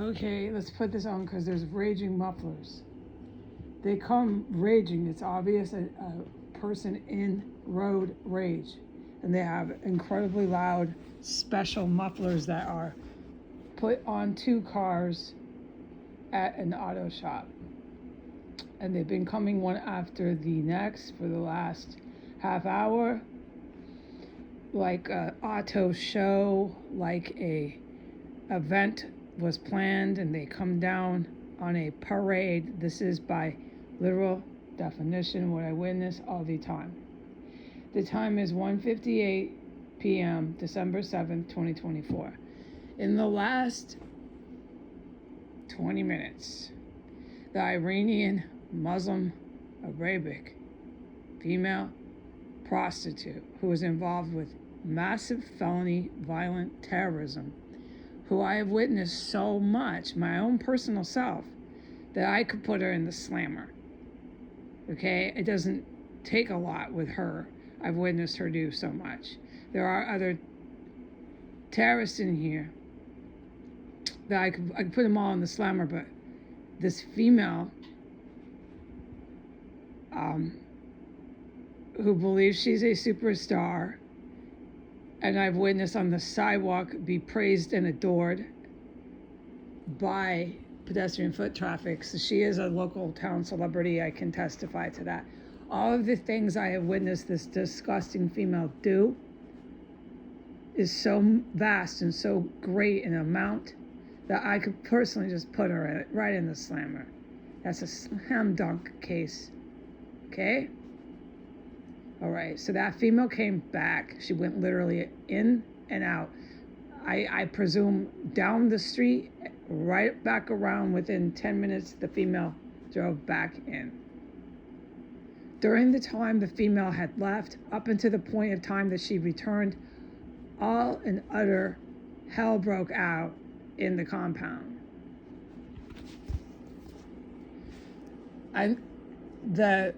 Okay, let's put this on because there's raging mufflers. They come raging. It's obvious a person in road rage. And they have incredibly loud special mufflers that are put on 2 cars at an auto shop. And they've been coming one after the next for the last half hour. Like a auto show, like a event was planned and they come down on a parade. This is by literal definition what I witness all the time. The time is 1:58 p.m. December 7th, 2024. In the last 20 minutes, the Iranian Muslim Arabic female prostitute who was involved with massive felony violent terrorism, who I have witnessed so much, my own personal self, that I could put her in the slammer. Okay? It doesn't take a lot with her. I've witnessed her do so much. There are other terrorists in here that I could put them all in the slammer, but this female who believes she's a superstar, and I've witnessed on the sidewalk be praised and adored by pedestrian foot traffic. So she is a local town celebrity. I can testify to that. All of the things I have witnessed this disgusting female do is so vast and so great in amount that I could personally just put her right in the slammer. That's a slam dunk case. Okay? All right, so that female came back. She went literally in and out. I presume down the street, right back around. Within 10 minutes, the female drove back in. During the time the female had left, up until the point of time that she returned, all and utter hell broke out in the compound. The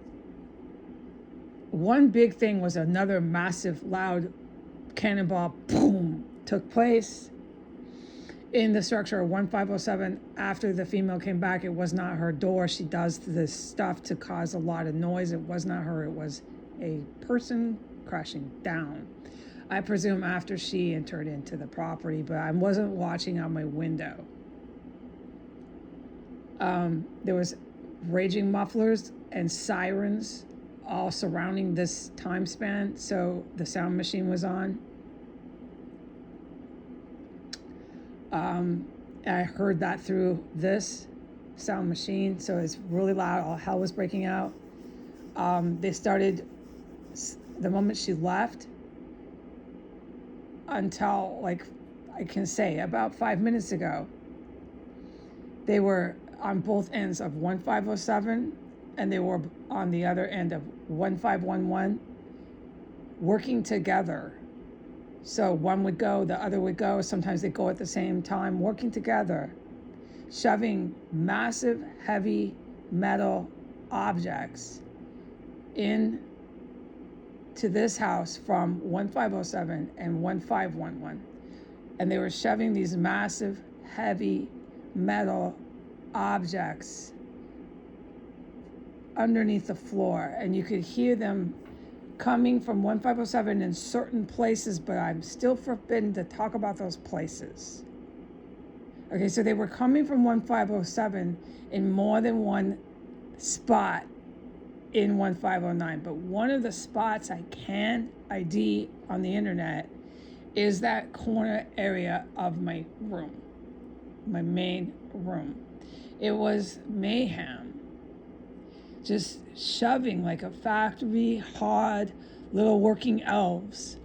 one big thing was another massive, loud cannonball boom took place in the structure of 1507. After the female came back, it was not her door. She does this stuff to cause a lot of noise. It was not her. It was a person crashing down. I presume after she entered into the property, but I wasn't watching out my window. There was raging mufflers and sirens all surrounding this time span, so the sound machine was on. I heard that through this sound machine, so it's really loud. All hell was breaking out. They started the moment she left until, like, I can say about 5 minutes ago. They were on both ends of 1507, and they were on the other end of 1511, working together. So one would go, the other would go. Sometimes they go at the same time, working together, shoving massive, heavy metal objects in to this house from 1507 and 1511. And they were shoving these massive, heavy metal objects underneath the floor, and you could hear them coming from 1507 in certain places, but I'm still forbidden to talk about those places. Okay, so they were coming from 1507 in more than one spot in 1509, but one of the spots I can ID on the internet is that corner area of my room, my main room. It was mayhem. Just shoving like a factory, hard little working elves,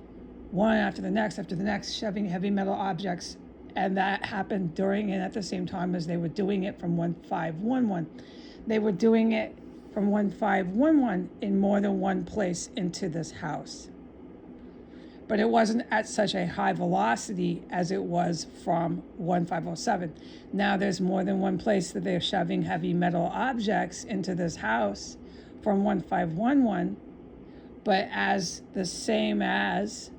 one after the next, shoving heavy metal objects. And that happened during and at the same time as they were doing it from 1511. They were doing it from 1511 in more than one place into this house. But it wasn't at such a high velocity as it was from 1507. Now there's more than one place that they're shoving heavy metal objects into this house from 1511, but as the same as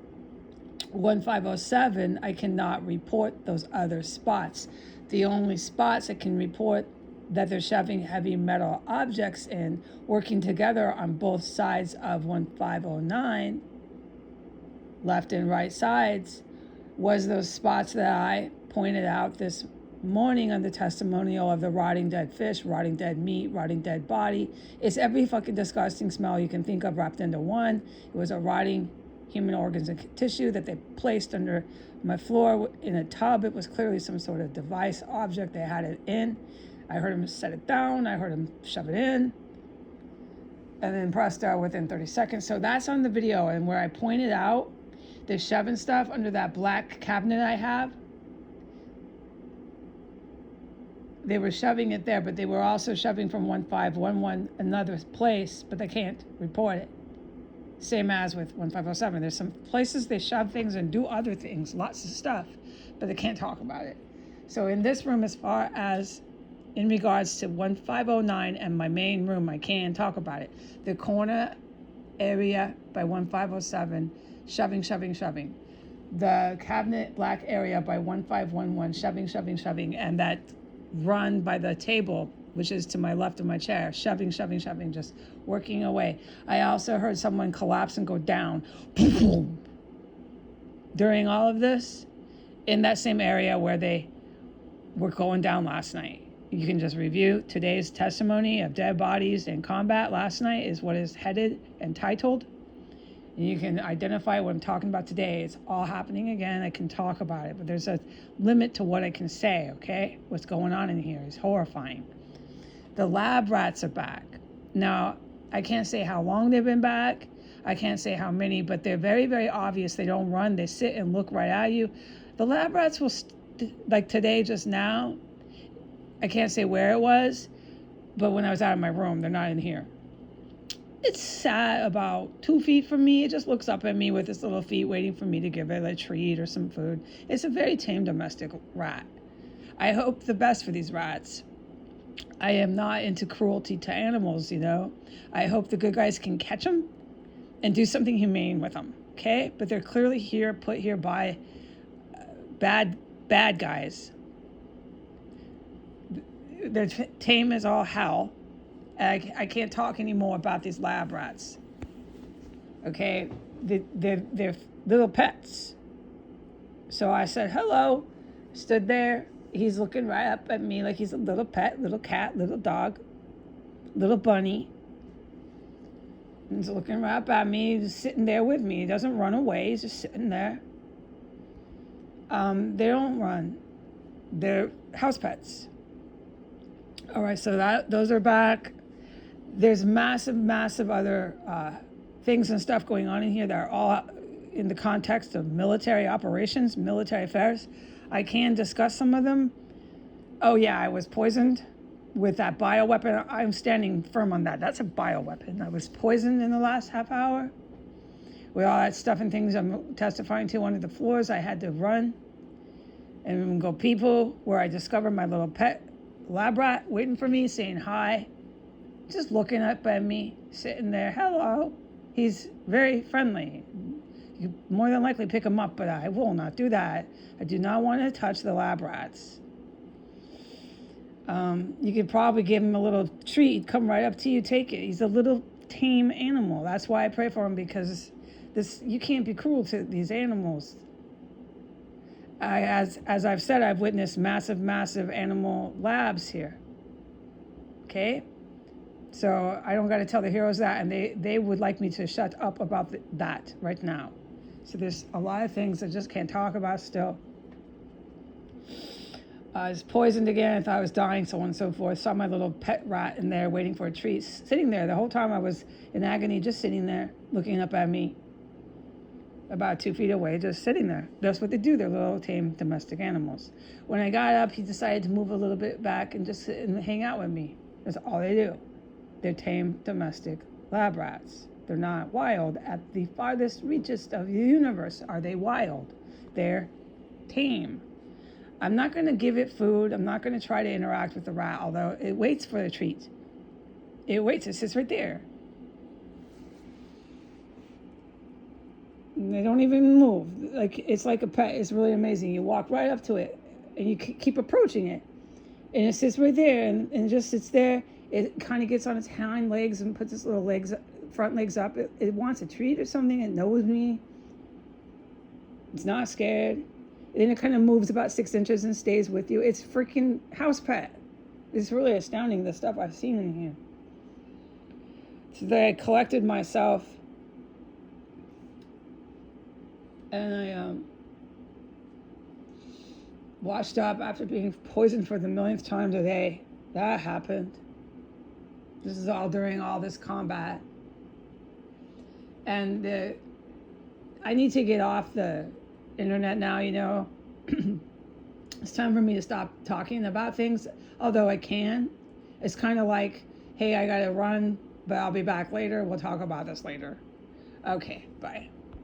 1507, I cannot report those other spots. The only spots I can report that they're shoving heavy metal objects in, working together on both sides of 1509, left and right sides, was those spots that I pointed out this morning on the testimonial of the rotting dead fish, rotting dead meat, rotting dead body. It's every fucking disgusting smell you can think of wrapped into one. It was a rotting human organs and tissue that they placed under my floor in a tub. It was clearly some sort of device object they had it in. I heard him set it down. I heard him shove it in. And then presto, within 30 seconds. So that's on the video. And where I pointed out the shoving stuff under that black cabinet I have, they were shoving it there, but they were also shoving from 1511 another place, but they can't report it. Same as with 1507. There's some places they shove things and do other things, lots of stuff, but they can't talk about it. So in this room, as far as in regards to 1509 and my main room, I can talk about it. The corner area by 1507, shoving. The cabinet black area by 1511, shoving. And that run by the table, which is to my left of my chair, shoving, just working away. I also heard someone collapse and go down during all of this in that same area where they were going down last night. You can just review today's testimony of dead bodies in combat last night is what is headed and titled. And you can identify what I'm talking about today. It's all happening again. I can talk about it, but there's a limit to what I can say, okay? What's going on in here is horrifying. The lab rats are back. Now, I can't say how long they've been back. I can't say how many, but they're very, very obvious. They don't run. They sit and look right at you. The lab rats will, like today, just now, I can't say where it was, but when I was out of my room, they're not in here. It sat about 2 feet from me. It just looks up at me with its little feet waiting for me to give it a treat or some food. It's a very tame domestic rat. I hope the best for these rats. I am not into cruelty to animals, you know. I hope the good guys can catch them and do something humane with them, okay? But they're clearly put here by bad guys. They're tame as all hell. I can't talk anymore about these lab rats. Okay, they're little pets. So I said hello, stood there. He's looking right up at me like he's a little pet, little cat, little dog, little bunny. He's looking right up at me, just sitting there with me. He doesn't run away. He's just sitting there. They don't run. They're house pets. All right, so those are back. There's massive other things and stuff going on in here that are all in the context of military operations, military affairs. I can discuss some of them. Oh yeah, I was poisoned with that bioweapon. I'm standing firm on that. That's a bioweapon. I was poisoned in the last half hour with all that stuff and things I'm testifying to under the floors. I had to run and go people where I discovered my little pet lab rat waiting for me, saying hi, just looking up at me, sitting there. Hello. He's very friendly. You more than likely pick him up, but I will not do that. I do not want to touch the lab rats. You could probably give him a little treat. He'd come right up to you, take it. He's a little tame animal. That's why I pray for him, because you can't be cruel to these animals. As I've said, I've witnessed massive animal labs here. Okay? So I don't got to tell the heroes that, and they would like me to shut up about that right now. So there's a lot of things I just can't talk about still. I was poisoned again. I thought I was dying, so on and so forth. Saw my little pet rat in there waiting for a treat, sitting there the whole time I was in agony, just sitting there looking up at me about 2 feet away, just sitting there. That's what they do. They're little tame domestic animals. When I got up, he decided to move a little bit back and just sit and hang out with me. That's all they do. They're tame domestic lab rats. They're not wild. At the farthest reaches of the universe, are they wild? They're tame. I'm not going to give it food. I'm not going to try to interact with the rat, although it waits for the treat. It waits. It sits right there. They don't even move. Like, it's like a pet. It's really amazing. You walk right up to it and you keep approaching it. And it sits right there and it just sits there. It kind of gets on its hind legs and puts its little front legs up. It wants a treat or something. It knows me. It's not scared. And then it kind of moves about 6 inches and stays with you. It's freaking house pet. It's really astounding, the stuff I've seen in here. So that I collected myself. And I washed up after being poisoned for the millionth time today. That happened. This is all during all this combat. And I need to get off the internet now, you know. It's time for me to stop talking about things, although I can. It's kind of like, hey, I gotta run, but I'll be back later. We'll talk about this later. Okay, bye.